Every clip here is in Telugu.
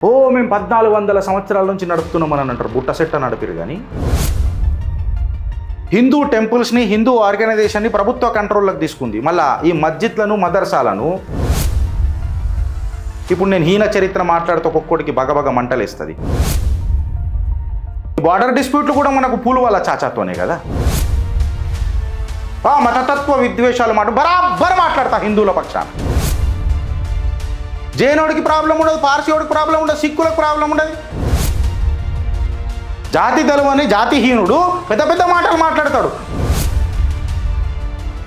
మేము 1400 సంవత్సరాల నుంచి నడుపుతున్నామని అంటారు. బుట్ట సెట్ట నడిపిరు. కానీ హిందూ టెంపుల్స్ని, హిందూ ఆర్గనైజేషన్ని ప్రభుత్వ కంట్రోల్లోకి తీసుకుంది. మళ్ళీ ఈ మస్జిద్లను, మదర్సాలను ఇప్పుడు నేను హీన చరిత్ర మాట్లాడుతూ ఒక్కొక్కడికి బగబగ మంటలేస్తుంది. బార్డర్ డిస్ప్యూట్లు కూడా మనకు పూలు వాళ్ళ చాచాతోనే కదా. మతతత్వ విద్వేషాలు బరాబర్ మాట్లాడతా హిందువుల పక్షాన. జైనోడికి ప్రాబ్లం ఉండదు, పార్సీయోడికి ప్రాబ్లం ఉండదు, సిక్కులకు ప్రాబ్లం ఉండదు. జాతి తెలవని జాతిహీనుడు పెద్ద పెద్ద మాటలు మాట్లాడతాడు.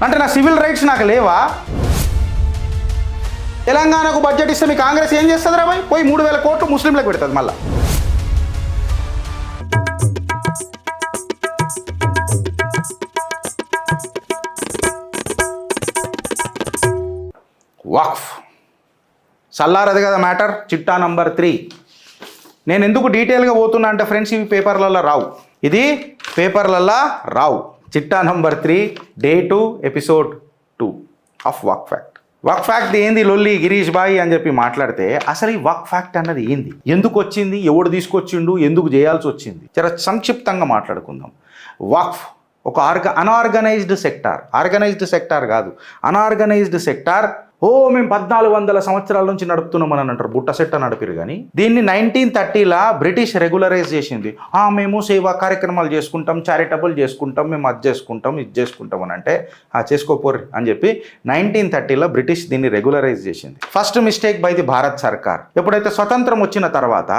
అంటే నా సివిల్ రైట్స్ నాకు లేవా? తెలంగాణకు బడ్జెట్ ఇస్తే మీ కాంగ్రెస్ ఏం చేస్తుంది రా? పోయి 3000 కోట్లు ముస్లింలకు పెడుతుంది. మళ్ళా వక్ఫ్ సల్లారది కదా మ్యాటర్. చిట్టా నంబర్ 3. నేను ఎందుకు డీటెయిల్గా పోతున్నా అంటే ఫ్రెండ్స్, ఇవి పేపర్లలో రావు. ఇది పేపర్లలో రావు. చిట్టా number 3 Day 2 Episode 2 of Waqf act. Waqf act ఏంది లొల్లి గిరీష్ బాయ్ అని చెప్పి మాట్లాడితే, అసలు ఈ వక్ ఫ్యాక్ట్ అన్నది ఏంది, ఎందుకు వచ్చింది, ఎవడు తీసుకొచ్చిండు, ఎందుకు చేయాల్సి వచ్చింది, చాలా సంక్షిప్తంగా మాట్లాడుకుందాం. వక్ఫ్ ఒక అన్ఆర్గనైజ్డ్ సెక్టార్. ఆర్గనైజ్డ్ సెక్టార్ కాదు, అన్ఆర్గనైజ్డ్ సెక్టార్. మేము 1400 సంవత్సరాల నుంచి నడుపుతున్నామని అంటారు. బుట్ట సెట్ట నడిపిరు. కానీ దీన్ని 1930లా బ్రిటిష్ రెగ్యులరైజ్ చేసింది. మేము సేవా కార్యక్రమాలు చేసుకుంటాం, చారిటబుల్ చేసుకుంటాం, మేము అది చేసుకుంటాం, ఇది చేసుకుంటాం అని అంటే చేసుకోపోరు అని చెప్పి 1930లా బ్రిటిష్ దీన్ని రెగ్యులరైజ్ చేసింది. First mistake by the Bharat సర్కార్. ఎప్పుడైతే స్వతంత్రం వచ్చిన తర్వాత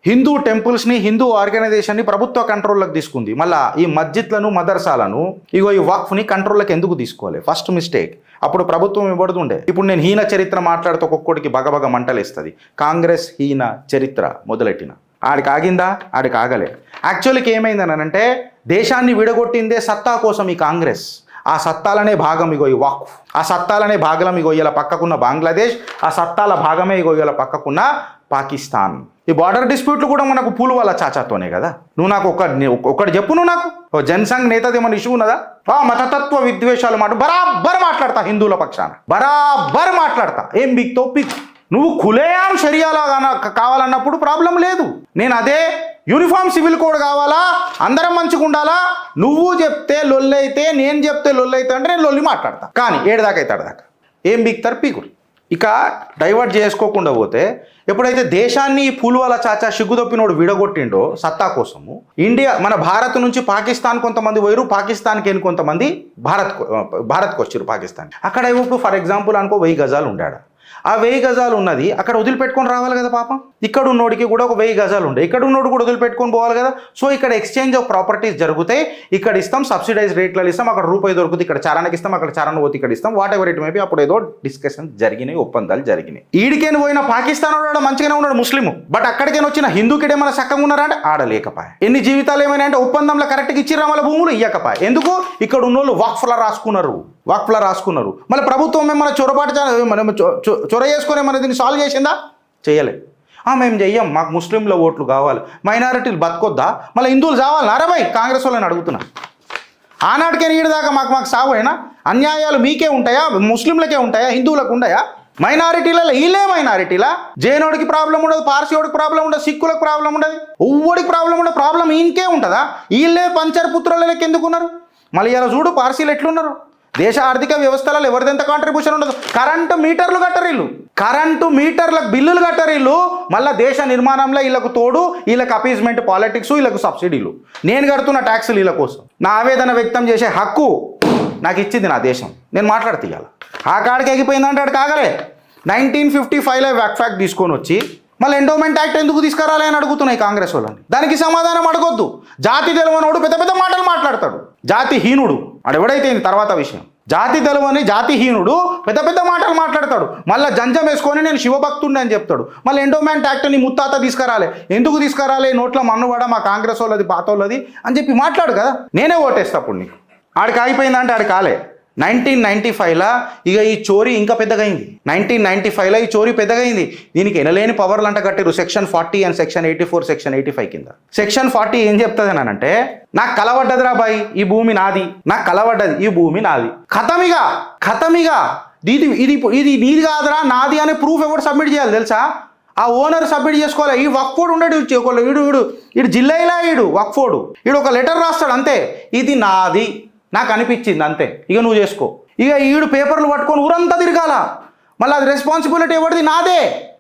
హిందూ టెంపుల్స్ని, హిందూ ఆర్గనైజేషన్ని ప్రభుత్వ కంట్రోల్లోకి తీసుకుంది. మళ్ళీ ఈ మస్జిద్లను, మదర్సాలను, ఈ వక్ఫ్ని కంట్రోల్లోకి ఎందుకు తీసుకోవాలి? First mistake. అప్పుడు ప్రభుత్వం ఇవ్వడుతుండే. ఇప్పుడు నేను హీన చరిత్ర మాట్లాడుతూ ఒక్కొక్కడికి బగబగ మంటలేస్తుంది. కాంగ్రెస్ హీన చరిత్ర మొదలెట్టిన ఆడికి ఆగిందా? ఆడికి ఆగలే. యాక్చువల్కి ఏమైందని అంటే, దేశాన్ని విడగొట్టిందే సత్తా కోసం ఈ కాంగ్రెస్. ఆ సత్తాలనే భాగం ఇగో ఈ వక్ఫ్. ఆ సత్తాలనే భాగం ఇగో ఇలా పక్కకున్న బంగ్లాదేశ్. ఆ సత్తాల భాగమే ఇగో ఇలా పక్కకున్న పాకిస్తాన్. ఈ బార్డర్ డిస్ప్యూట్లు కూడా మనకు పూలు వాళ్ళ చాచాతోనే కదా. నువ్వు నాకు ఒకటి చెప్పు. నువ్వు నాకు జనసంఘ్ నేతది ఏమన్నా ఇష్యూ ఉన్నదా? మతతత్వ విద్వేషాలు బరాబర్ మాట్లాడతా హిందువుల పక్షాన. బరాబర్ మాట్లాడతా. ఏం బిక్తో పిక్. నువ్వు ఖులేయాం షరియాలా కావాలన్నప్పుడు ప్రాబ్లం లేదు. నేను అదే యూనిఫామ్ సివిల్ కోడ్ కావాలా, అందరం మంచిగా ఉండాలా, నువ్వు చెప్తే లొల్లైతే, నేను చెప్తే లొల్లైతే అంటే నేను లొల్లి మాట్లాడతా. కానీ ఏడుదాకా అవుతాడు దాకా ఏం బిక్తారు పీకులు. ఇక డైవర్ట్ చేసుకోకుండా పోతే, ఎప్పుడైతే దేశాన్ని పూలువాల చాచా సిగ్గుదొప్పినోడు విడగొట్టిండో సత్తా కోసము, ఇండియా మన భారత్ నుంచి పాకిస్తాన్ కొంతమంది పోయారు, పాకిస్తాన్కి కొంతమంది భారత్కి వచ్చారు. పాకిస్తాన్ అక్కడ ఇప్పుడు ఫర్ ఎగ్జాంపుల్ అనుకో 1000 గజాలు ఉండాడు. ఆ 1000 గజాలు ఉన్నది అక్కడ వదిలిపెట్టుకొని రావాలి కదా పాపం. ఇక్కడ ఉన్నోడికి కూడా ఒక 1000 గజాలు ఉండే, ఇక్కడ ఉన్నోడు కూడా వదిలిపెట్టుకొని పోవాలి కదా. సో ఇక్కడ ఎక్స్చేంజ్ ఆఫ్ ప్రాపర్టీస్ జరుగుతాయి. ఇక్కడ ఇస్తాం, సబ్సిడైజ్ రేట్లలో ఇస్తాం, అక్కడ రూపాయి దొరుకుతుంది, ఇక్కడ చారానికి ఇస్తాం, అక్కడ చారాన్ని పోతే ఇక్కడ ఇస్తాం, వాట్ ఎవర్ ఇట్ మేబీ. అప్పుడు ఏదో డిస్కషన్ జరిగినాయి, ఒప్పందాలు జరిగినాయి. ఈడికేని పోయిన పాకిస్తాన్ వాడు మంచిగానే ఉన్నాడు ముస్లిం, బట్ అక్కడికైనా వచ్చిన హిందూకిడే మన చక్కగా ఉన్నారా అంటే ఆడలేకపాయ. ఎన్ని జీవితాలు ఏమైనా అంటే ఒప్పందంలో కరెక్ట్గా ఇచ్చిర్రా వాళ్ళ భూములు ఇయ్యకపాయ. ఎందుకు? ఇక్కడ ఉన్నోళ్ళు వక్ఫ్లా రాసుకున్నారు. మళ్ళీ ప్రభుత్వం ఏమైనా చొర చేసుకొని ఏమైనా దీన్ని సాల్వ్ చేసిందా? చేయలే. మేము చెయ్యం, మాకు ముస్లింల ఓట్లు కావాలి, మైనారిటీలు బతకొద్దా, మళ్ళీ హిందువులు చావాలి. అరేబాయ్ కాంగ్రెస్ వాళ్ళని అడుగుతున్నా. ఆనాటికే నీడిదాకా మాకు సాగు అయినా అన్యాయాలు మీకే ఉంటాయా? ముస్లింలకే ఉంటాయా? హిందువులకు ఉంటాయా? మైనారిటీలలో వీళ్ళే మైనారిటీలా? జైనోడికి ప్రాబ్లం ఉండదు, పార్సీయోడికి ప్రాబ్లం ఉండదు, సిక్కులకు ప్రాబ్లం ఉండదు, ఒవ్వడికి ప్రాబ్లం ఉండదు. ప్రాబ్లం ఈయనకే ఉంటుందా? వీళ్ళే పంచర్ పుత్రులకి ఎందుకున్నారు? మళ్ళీ ఇలా చూడు పార్సీలు ఎట్లున్నారు. దేశ ఆర్థిక వ్యవస్థలలో ఎవరిదెంత కాంట్రిబ్యూషన్ ఉండదు. కరెంటు మీటర్లు కట్టరు, కరెంటు మీటర్లకు బిల్లులు కట్టరు. మళ్ళీ దేశ నిర్మాణంలో వీళ్ళకు తోడు, వీళ్ళకి అపీజ్మెంట్ పాలిటిక్స్, వీళ్ళకు సబ్సిడీలు. నేను కడుతున్న ట్యాక్సులు వీళ్ళ కోసం. నా ఆవేదన వ్యక్తం చేసే హక్కు నాకు ఇచ్చింది నా దేశం. నేను మాట్లాడుతీయాలి. ఆ కాడికి ఎగిపోయిందంటే ఆడు కాగలే. 1955లో వక్ ఫ్యాక్ట్ తీసుకొని వచ్చి మళ్ళీ ఎండోమెంట్ యాక్ట్ ఎందుకు తీసుకురాలి అని అడుగుతున్నాయి కాంగ్రెస్ వాళ్ళని. దానికి సమాధానం అడగొద్దు. జాతి తెలవనోడు పెద్ద పెద్ద మాటలు మాట్లాడతాడు. జాతిహీనుడు అడెవడైతే తర్వాత విషయం. జాతి తెలవని జాతిహీనుడు పెద్ద పెద్ద మాటలు మాట్లాడతాడు. మళ్ళీ జంజం వేసుకొని నేను శివభక్తుడిని అని చెప్తాడు. మళ్ళీ ఎండోమెంట్ యాక్ట్ని ముత్తాత తీసుకురాలి. ఎందుకు తీసుకురాలి? నోట్ల మన్నువాడ మా కాంగ్రెస్ వాళ్ళది, పాత వాళ్ళది అని చెప్పి మాట్లాడు కదా. నేనే ఓటేస్తా అప్పుడు నీకు. ఆడికి అయిపోయిందంటే ఆడికి కాలే. 1995లో ఇక ఈ చోరీ ఇంకా పెద్దగైంది. 1995లో ఈ చోరీ పెద్దగైంది. దీనికి ఎనలేని పవర్లు అంట కట్టారు. సెక్షన్ 40 అండ్ సెక్షన్ 84, సెక్షన్ 85 కింద. సెక్షన్ 40 ఏం చెప్తుంది అని అంటే, నాకు కలవడ్డదిరా బాయ్, ఈ భూమి నాది, నాకు కలవడ్డది, ఈ భూమి నాది, ఖతమిగా ఇది నీది కాదురా నాది అనే ప్రూఫ్ ఎవరు సబ్మిట్ చేయాలి తెలుసా? ఆ ఓనర్ సబ్మిట్ చేసుకోవాలి. ఈ వక్ఫోర్డ్ ఉండడు వీడు జిల్లాయిలా వక్ఫోర్డు వీడు ఒక లెటర్ రాస్తాడు అంతే, ఇది నాది నాకు అనిపించింది అంతే, ఇక నువ్వు చేసుకో. ఇక ఈడు పేపర్లు పట్టుకొని ఊరంతా తిరగాల. మళ్ళీ అది రెస్పాన్సిబిలిటీ ఎవరిది? నాదే.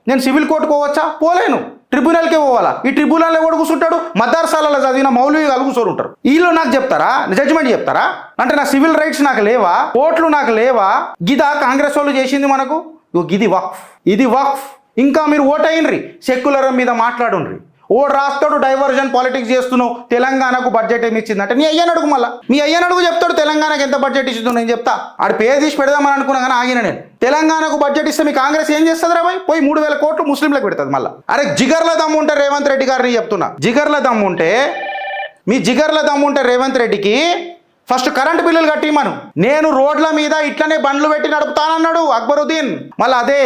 నేను సివిల్ కోర్టుకు పోవచ్చా? పోలేను, ట్రిబ్యునల్కే పోవాలా. ఈ ట్రిబ్యునల్ ఎవడు కూర్చుంటాడు? మదర్సాలలో చదివిన మౌలవి వాళ్ళు కూర్చొని ఉంటారు. వీళ్ళు నాకు చెప్తారా? జడ్జిమెంట్ చెప్తారా? అంటే నా సివిల్ రైట్స్ నాకు లేవా? కోర్టులు నాకు లేవా? గిదా కాంగ్రెస్ వాళ్ళు చేసింది మనకు? ఇది వక్ఫ్, ఇది వక్ఫ్. ఇంకా మీరు ఓటైనరి సెక్యులర్ మీద మాట్లాడుండ్రి. ఓడు రాస్తాడు డైవర్జన్ పాలిటిక్స్ చేస్తున్నావు, తెలంగాణకు బడ్జెట్ ఏమి ఇచ్చిందంటే నీ అయ్యని అడుగు. మళ్ళీ మీ అయ్యని అడుగు, చెప్తాడు తెలంగాణకు ఎంత బడ్జెట్ ఇస్తుందో. నేను చెప్తా, ఆడు పేరు తీసి పెడదామని అనుకున్నా కానీ ఆగిన నేను. తెలంగాణకు బడ్జెట్ ఇస్తే మీ కాంగ్రెస్ ఏం చేస్తుంది రా భయ్? పోయి 3,000 కోట్లు ముస్లింలకు పెడుతుంది. మళ్ళీ అరే జిగర్ల దమ్ము ఉంటే రేవంత్ రెడ్డి గారిని చెప్తున్నా, జిగర్ల దమ్ము ఉంటే రేవంత్ రెడ్డికి ఫస్ట్ కరెంట్ బిల్లులు కట్టిమను. నేను రోడ్ల మీద ఇట్లనే బండ్లు పెట్టి నడుపుతానన్నాడు అక్బరుద్దీన్. మళ్ళీ అదే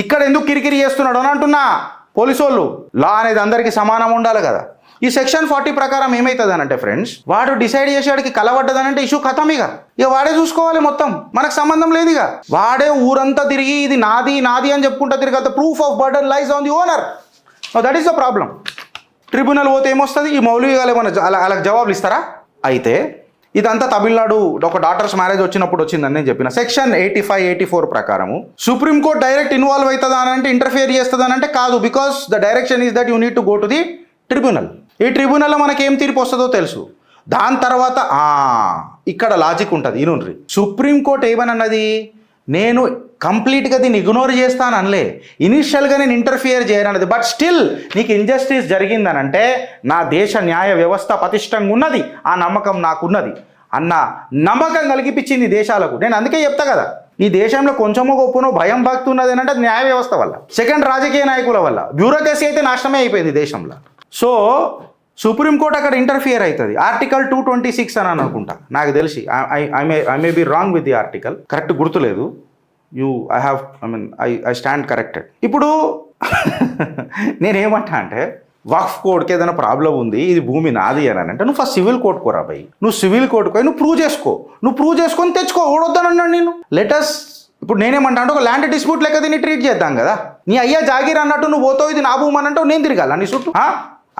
ఇక్కడ ఎందుకు కిరికిరి చేస్తున్నాడు అని అంటున్నా. పోలీసు వాళ్ళు లా అనేది అందరికీ సమానం ఉండాలి కదా. ఈ సెక్షన్ 40 ప్రకారం ఏమవుతుంది అని అంటే ఫ్రెండ్స్, వాడు డిసైడ్ చేసేవాడికి కలవడ్డదనంటే ఇష్యూ ఖతం. ఇక వాడే చూసుకోవాలి మొత్తం, మనకు సంబంధం లేదు. ఇక వాడే ఊరంతా తిరిగి ఇది నాది నాది అని చెప్పుకుంటా తిరిగి proof of burden lies on the owner. That is the problem. Tribunal పోతే ఏమొస్తుంది? ఈ మౌలవి గారు ఏమన్నా అలాగ జవాబులు ఇస్తారా? అయితే ఇదంతా తమిళనాడు ఒక డాటర్స్ మ్యారేజ్ వచ్చినప్పుడు వచ్చిందని నేను చెప్పిన. సెక్షన్ 85, 84 ప్రకారము సుప్రీంకోర్టు డైరెక్ట్ ఇన్వాల్వ్ అవుతుందా అని అంటే, ఇంటర్ఫియర్ చేస్తుందా అని అంటే కాదు. Because the direction is that you need to go to the tribunal. ఈ ట్రిబ్యునల్లో మనకి ఏం తీర్పు వస్తుందో తెలుసు. దాని తర్వాత ఇక్కడ లాజిక్ ఉంటుంది. ఈనుండ్రి, సుప్రీంకోర్టు ఏమనన్నది? నేను కంప్లీట్గా దీన్ని ఇగ్నోర్ చేస్తాను అనలే, ఇనిషియల్గా నేను ఇంటర్ఫియర్ చేయనన్నది. బట్ స్టిల్ నీకు ఇంజస్టిస్ జరిగిందనంటే నా దేశ న్యాయ వ్యవస్థ పటిష్టంగా ఉన్నది, ఆ నమ్మకం నాకున్నది అన్న నమ్మకం కలిగిపించింది దేశాలకు. నేను అందుకే చెప్తా కదా, ఈ దేశంలో కొంచెమో గొప్పనో భయం భక్తి ఉన్నది అంటే అది న్యాయ వ్యవస్థ వల్ల, సెకండ్ రాజకీయ నాయకుల వల్ల. బ్యూరోక్రసీ అయితే నాశనమే అయిపోయింది దేశంలో. సో సుప్రీంకోర్టు అక్కడ ఇంటర్ఫియర్ అవుతుంది. ఆర్టికల్ 226 అని అనుకుంటా, నాకు తెలిసి. I may be wrong with the article, correct గుర్తులేదు. I stand corrected. ఇప్పుడు నేనేమంటా అంటే, వక్ఫ్ కోర్టుకి ఏదైనా ప్రాబ్లం ఉంది, ఇది భూమి నాది అని అంటే నువ్వు ఫస్ట్ సివిల్ కోర్టు కోరా భయ్. నువ్వు సివిల్ కోర్టుకు పోయి నువ్వు ప్రూవ్ చేసుకొని తెచ్చుకో. ఓడొద్దానన్నాడు నేను. లెటస్ ఇప్పుడు నేనేమంటా అంటే, ఒక ల్యాండ్ డిస్ప్యూట్ లెక్క దీన్ని ట్రీట్ చేద్దాం కదా. నీ అయ్యా జాగీర్ అన్నట్టు నువ్వు పోతావు, ఇది నా భూమి అని అంటావు, నేను తిరగాల నీ చుట్టూ.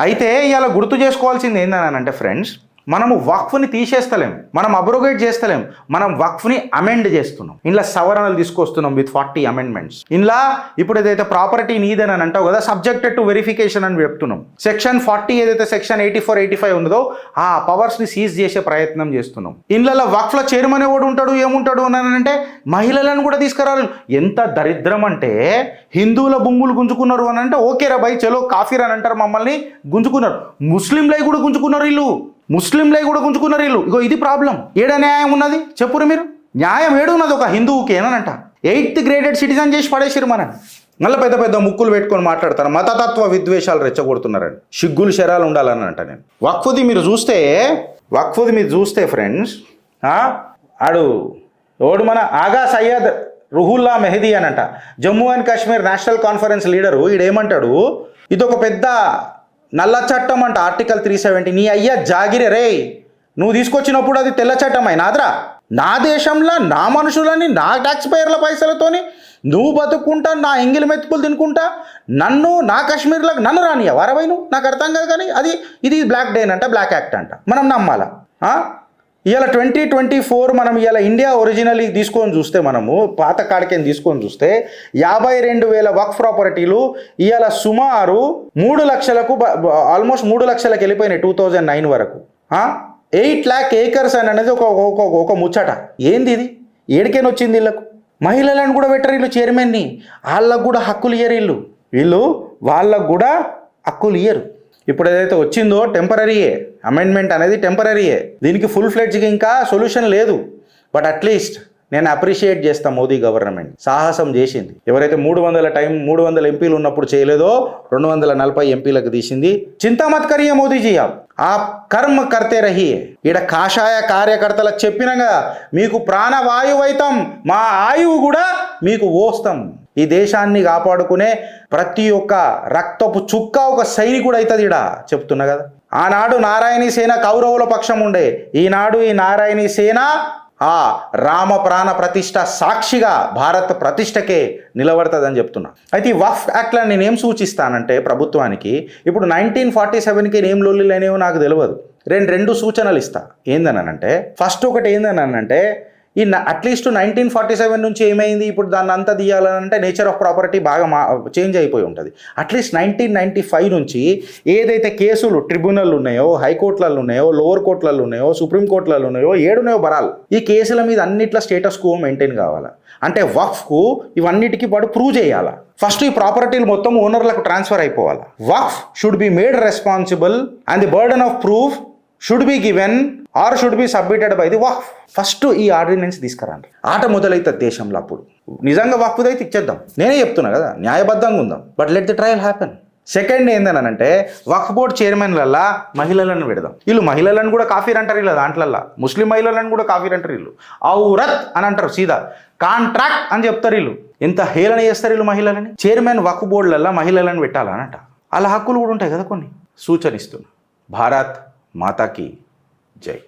అయితే ఇవాళ గుర్తు చేసుకోవాల్సింది ఏందని అంటే ఫ్రెండ్స్, మనము వక్ఫ్ని తీసేస్తలేం, మనం అబ్రోగేట్ చేస్తలేం, మనం వక్ఫ్ని అమెండ్ చేస్తున్నాం. ఇంట్లో సవరణలు తీసుకొస్తున్నాం విత్ 40 అమెండ్మెంట్స్. ఇంట్లో ఇప్పుడు ఏదైతే ప్రాపర్టీ నీదని అని అంటావు కదా, సబ్జెక్టెడ్ టు వెరిఫికేషన్ అని చెప్తున్నాం. సెక్షన్ 40 ఏదైతే సెక్షన్ 84, 85 ఉందో ఆ పవర్స్ని సీజ్ చేసే ప్రయత్నం చేస్తున్నాం. ఇంట్లో వక్ఫ్ల చైర్మన్ ఎవడు ఉంటాడు, ఏముంటాడు అని అంటే మహిళలను కూడా తీసుకురాలి. ఎంత దరిద్రం అంటే, హిందువుల భూములు గుంజుకున్నారు అని అంటే ఓకే రా బై, చలో కాఫీర్ అని అంటారు, మమ్మల్ని గుంజుకున్నారు. ముస్లింలై కూడా గుంజుకున్నారు వీళ్ళు. ఇగో ఇది ప్రాబ్లం. ఏడ న్యాయం ఉన్నది చెప్పురు మీరు? న్యాయం ఏడున్నది ఒక హిందువుకి ఏనంట? 8th గ్రేడెడ్ సిటిజన్ చేసి పడేసిరు మనని. మళ్ళీ పెద్ద పెద్ద ముక్కులు పెట్టుకొని మాట్లాడతారు, మతతత్వ విద్వేషాలు రెచ్చగొడుతున్నారని. సిగ్గులు శరాలు ఉండాలని అంట నేను. వక్ఫ్ది మీరు చూస్తే ఫ్రెండ్స్, ఆడు ఎవడు మన ఆగా సయ్యద్ రుహుల్లా మెహదీ అనంట, జమ్మూ అండ్ కాశ్మీర్ నేషనల్ కాన్ఫరెన్స్ లీడరు. ఈడేమంటాడు, ఇదొక పెద్ద నల్ల చట్టం అంట, ఆర్టికల్ 370. నీ అయ్యా జాగిరే రే, నువ్వు తీసుకొచ్చినప్పుడు అది తెల్ల చట్టం అయినాదిరా. నా దేశంలో నా మనుషులని నా ట్యాక్స్ పేర్ల పైసలతోని నువ్వు బతుక్కుంటా, నా ఎంగిలి మెతుకులు తినుకుంటా, నా కాశ్మీర్లకు నన్ను రానియా వారవై నువ్వు? నాకు అర్థం కాదు. కానీ ఇది బ్లాక్ డే అంట, బ్లాక్ యాక్ట్ అంట. మనం నమ్మాలా? ఇవాళ 2024 మనం ఇవాళ ఇండియా ఒరిజినల్ తీసుకొని చూస్తే, మనము పాత కాడికేం తీసుకొని చూస్తే 52,000 వక్ఫ్ ప్రాపర్టీలు ఇవాళ సుమారు 3 లక్షలకు, ఆల్మోస్ట్ 3 లక్షలకు వెళ్ళిపోయినాయి 2009 వరకు. 8 lakh acres అని అనేది ఒక ముచ్చట. ఏంది ఇది? ఏడికైనా వచ్చింది వీళ్ళకు? మహిళలను కూడా పెట్టరు వీళ్ళు చైర్మన్ని. వాళ్ళకు కూడా హక్కులు ఇయ్యరు వాళ్ళకు కూడా హక్కులు ఇయ్యరు. ఇప్పుడు ఏదైతే వచ్చిందో టెంపరరీయే, అమెండ్మెంట్ అనేది టెంపరరీయే. దీనికి ఫుల్ ఫ్లెడ్జ్గా ఇంకా సొల్యూషన్ లేదు. బట్ అట్లీస్ట్ నేను అప్రిషియేట్ చేస్తాను, మోదీ గవర్నమెంట్ సాహసం చేసింది. ఎవరైతే 300 ఎంపీలు ఉన్నప్పుడు చేయలేదో 240 ఎంపీలకు తీసింది. చింతామత్ కరియే మోదీజీ, ఆ కర్మ కర్తే రహి. ఈడ కాషాయ కార్యకర్తలకు చెప్పినగా, మీకు ప్రాణవాయువు అవుతాం, మా ఆయువు కూడా మీకు ఓస్తాం. ఈ దేశాన్ని కాపాడుకునే ప్రతి ఒక్క రక్తపు చుక్క ఒక సైనికుడు అవుతుంది. ఈడ చెప్తున్నా కదా. ఆనాడు నారాయణీ సేన కౌరవుల పక్షం ఉండే, ఈనాడు ఈ నారాయణీ సేన ఆ రామ ప్రాణ ప్రతిష్ట సాక్షిగా భారత్ ప్రతిష్టకే నిలబడుతుందని చెప్తున్నా. అయితే ఈ వక్ఫ్ యాక్ట్లో నేనేం సూచిస్తానంటే ప్రభుత్వానికి, ఇప్పుడు 1947కి ఏం లొల్లిలు అనేవో నాకు తెలియదు. రెండు సూచనలు ఇస్తా. ఏందనంటే ఫస్ట్ ఒకటి ఏందనంటే ఈ అట్లీస్ట్ 1947 నుంచి ఏమైంది, ఇప్పుడు దాన్ని అంతా తీయాలంటే నేచర్ ఆఫ్ ప్రాపర్టీ బాగా చేంజ్ అయిపోయి ఉంటుంది. అట్లీస్ట్ 1995 నుంచి ఏదైతే కేసులు ట్రిబ్యునల్ ఉన్నాయో, హైకోర్టులలో ఉన్నాయో, లోవర్ కోర్టులలో ఉన్నాయో, సుప్రీంకోర్టులలో ఉన్నాయో, ఏడున్నాయో బరాలు, ఈ కేసుల మీద అన్నిట్లా స్టేటస్ కో మెయింటైన్ కావాలా. అంటే వక్ఫ్కు ఇవన్నిటికీ వాడు ప్రూవ్ చేయాలా. ఫస్ట్ ఈ ప్రాపర్టీలు మొత్తం ఓనర్లకు ట్రాన్స్ఫర్ అయిపోవాలి. Waqf should be made responsible and the burden of proof should be given or should be submitted by the Waqf. First ఈ ఆర్డినెన్స్ తీసుకురండి. ఆట మొదలవుతుంది దేశంలో. అప్పుడు నిజంగా వక్ఫ్ అయితే ఇచ్చేద్దాం. నేనే చెప్తున్నా కదా, న్యాయబద్ధంగా ఉందాం. But let the trial happen. Second ఏందనంటే వక్ఫ్ బోర్డ్ చైర్మన్లల్లా మహిళలను పెడదాం. వీళ్ళు మహిళలను కూడా కాఫీర్ అంటారు. ఇలా దాంట్లల్లా ముస్లిం మహిళలను కూడా కాఫీర్ అంటారు. వీళ్ళు ఔరత్ అని అంటారు, సీదా కాంట్రాక్ట్ అని చెప్తారు. వీళ్ళు ఎంత హేళన చేస్తారు వీళ్ళు మహిళలని. చైర్మన్ వక్ఫ్ బోర్డులల్లా మహిళలను పెట్టాలనంట. వాళ్ళ హక్కులు కూడా ఉంటాయి కదా కొన్ని. సూచనిస్తున్నా. భారత్ మాతాకి జై.